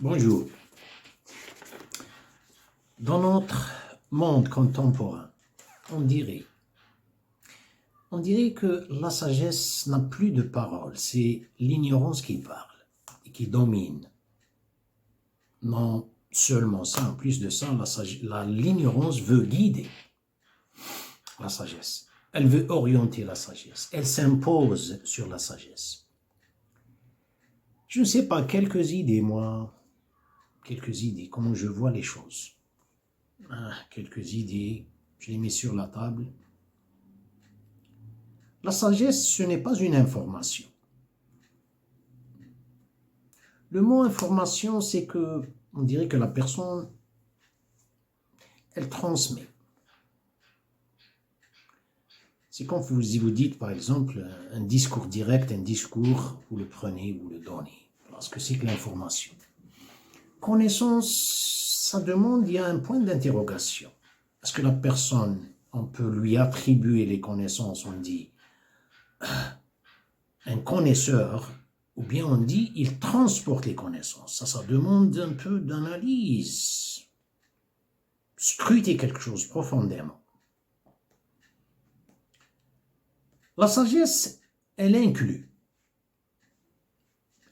Bonjour. Dans notre monde contemporain, on dirait que la sagesse n'a plus de parole, c'est l'ignorance qui parle et qui domine. Non seulement ça, en plus de ça, l'ignorance veut guider la sagesse. Elle veut orienter la sagesse. Elle s'impose sur la sagesse. Je ne sais pas, quelques idées, comment je vois les choses. Quelques idées, je les mets sur la table. La sagesse, ce n'est pas une information. Le mot information, c'est que, on dirait que la personne, elle transmet. C'est quand vous dites, par exemple, un discours direct, un discours, vous le prenez, vous le donnez. Parce que c'est que l'information. Connaissance, ça demande, il y a un point d'interrogation. Est-ce que la personne, on peut lui attribuer les connaissances, on dit un connaisseur, ou bien on dit il transporte les connaissances. Ça demande un peu d'analyse. Scruter quelque chose profondément. La sagesse, elle inclut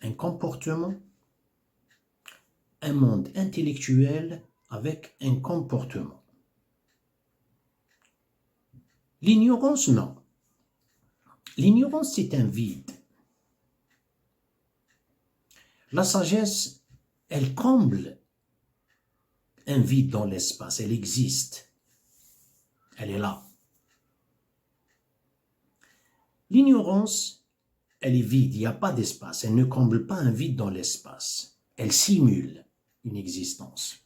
un comportement, un monde intellectuel avec un comportement. L'ignorance, non. L'ignorance, c'est un vide. La sagesse, elle comble un vide dans l'espace. Elle existe. Elle est là. L'ignorance, elle est vide. Il n'y a pas d'espace. Elle ne comble pas un vide dans l'espace. Elle simule une existence.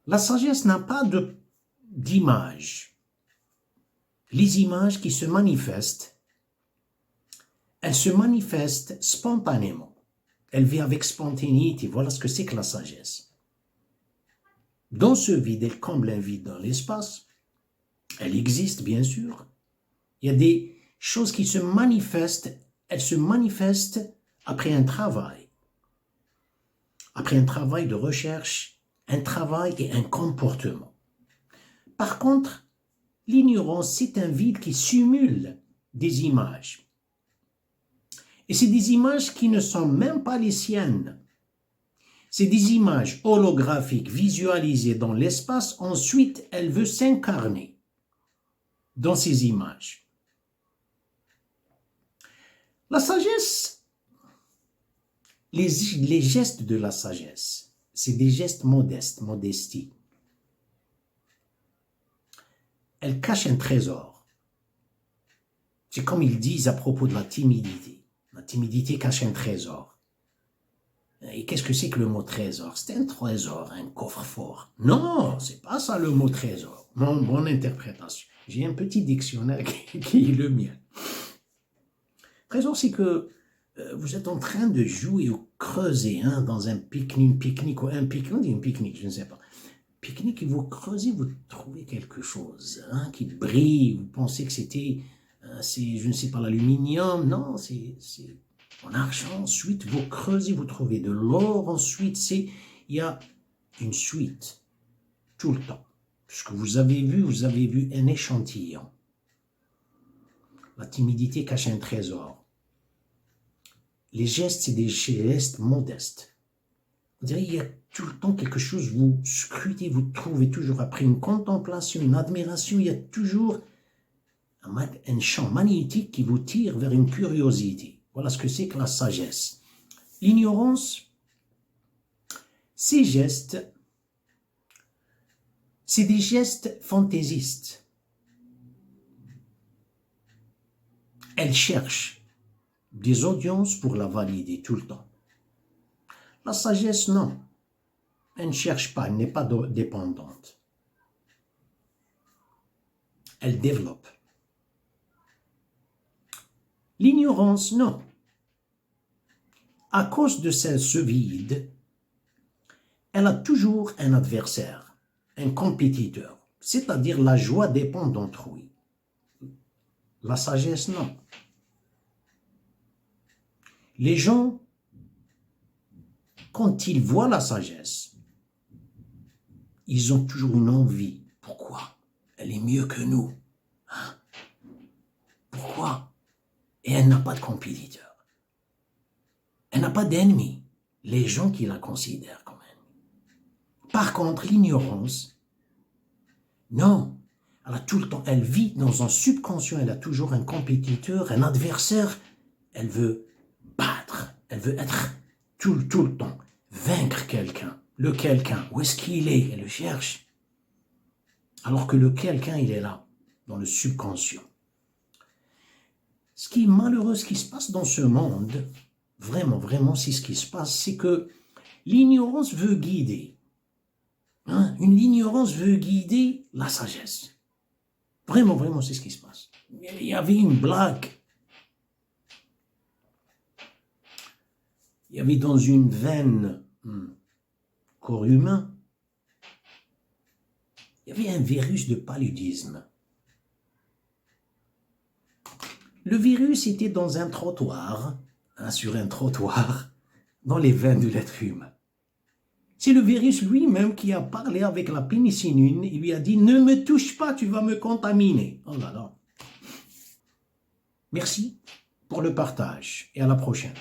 La sagesse n'a pas d'image. Les images qui se manifestent, elles se manifestent spontanément. Elle vit avec spontanéité. Voilà ce que c'est que la sagesse. Dans ce vide, elle comble un vide dans l'espace. Elle existe, bien sûr. Il y a des choses qui se manifestent. Elles se manifestent après un travail. Après un travail de recherche, un travail et un comportement. Par contre, l'ignorance, c'est un vide qui simule des images. Et c'est des images qui ne sont même pas les siennes. C'est des images holographiques visualisées dans l'espace. Ensuite, elle veut s'incarner dans ces images. La sagesse, les gestes de la sagesse, c'est des gestes modestes, modestie. Elle cache un trésor. C'est comme ils disent à propos de la timidité. La timidité cache un trésor. Et qu'est-ce que c'est que le mot trésor? C'est un trésor, un coffre-fort. Non, c'est pas ça le mot trésor. Mon interprétation. J'ai un petit dictionnaire qui est le mien. Trésor, c'est que vous êtes en train de jouer ou creuser dans un pique-nique ou un pique-nique, on dit un pique-nique, je ne sais pas. Pique-nique, et vous creusez, vous trouvez quelque chose qui brille, vous pensez que c'était, je ne sais pas, l'aluminium, non, c'est en argent. Ensuite, vous creusez, vous trouvez de l'or, ensuite, il y a une suite, tout le temps. Puisque vous avez vu un échantillon. La timidité cache un trésor. Les gestes, c'est des gestes modestes. Vous dirait, il y a tout le temps quelque chose, vous scrutez, vous trouvez toujours, après une contemplation, une admiration, il y a toujours un champ magnétique qui vous tire vers une curiosité. Voilà ce que c'est que la sagesse. L'ignorance, ces gestes, c'est des gestes fantaisistes. Elle cherche des audiences pour la valider tout le temps. La sagesse, non. Elle ne cherche pas, elle n'est pas dépendante. Elle développe. L'ignorance, non. À cause de ce vide, elle a toujours un adversaire, un compétiteur. C'est-à-dire la joie dépend d'autrui. La sagesse, non. Les gens, quand ils voient la sagesse, ils ont toujours une envie. Pourquoi? Elle est mieux que nous. Hein? Pourquoi? Et elle n'a pas de compétiteur. Elle n'a pas d'ennemis. Les gens qui la considèrent comme ennemie. Par contre, l'ignorance, non. Elle a tout le temps, elle vit dans un subconscient, elle a toujours un compétiteur, un adversaire. Elle veut battre, elle veut être tout le temps, vaincre quelqu'un. Le quelqu'un, où est-ce qu'il est? Elle le cherche. Alors que le quelqu'un, il est là, dans le subconscient. Ce qui est malheureux, ce qui se passe dans ce monde, vraiment, c'est ce qui se passe, c'est que l'ignorance veut guider. Hein? L'ignorance veut guider la sagesse. Vraiment, c'est ce qui se passe. Il y avait une blague. Il y avait dans une veine corps humain, il y avait un virus de paludisme. Le virus était dans un trottoir, sur un trottoir, dans les veines de l'être humain. C'est le virus lui-même qui a parlé avec la pénicilline. Il lui a dit « Ne me touche pas, tu vas me contaminer. » Oh là là. Merci pour le partage et à la prochaine.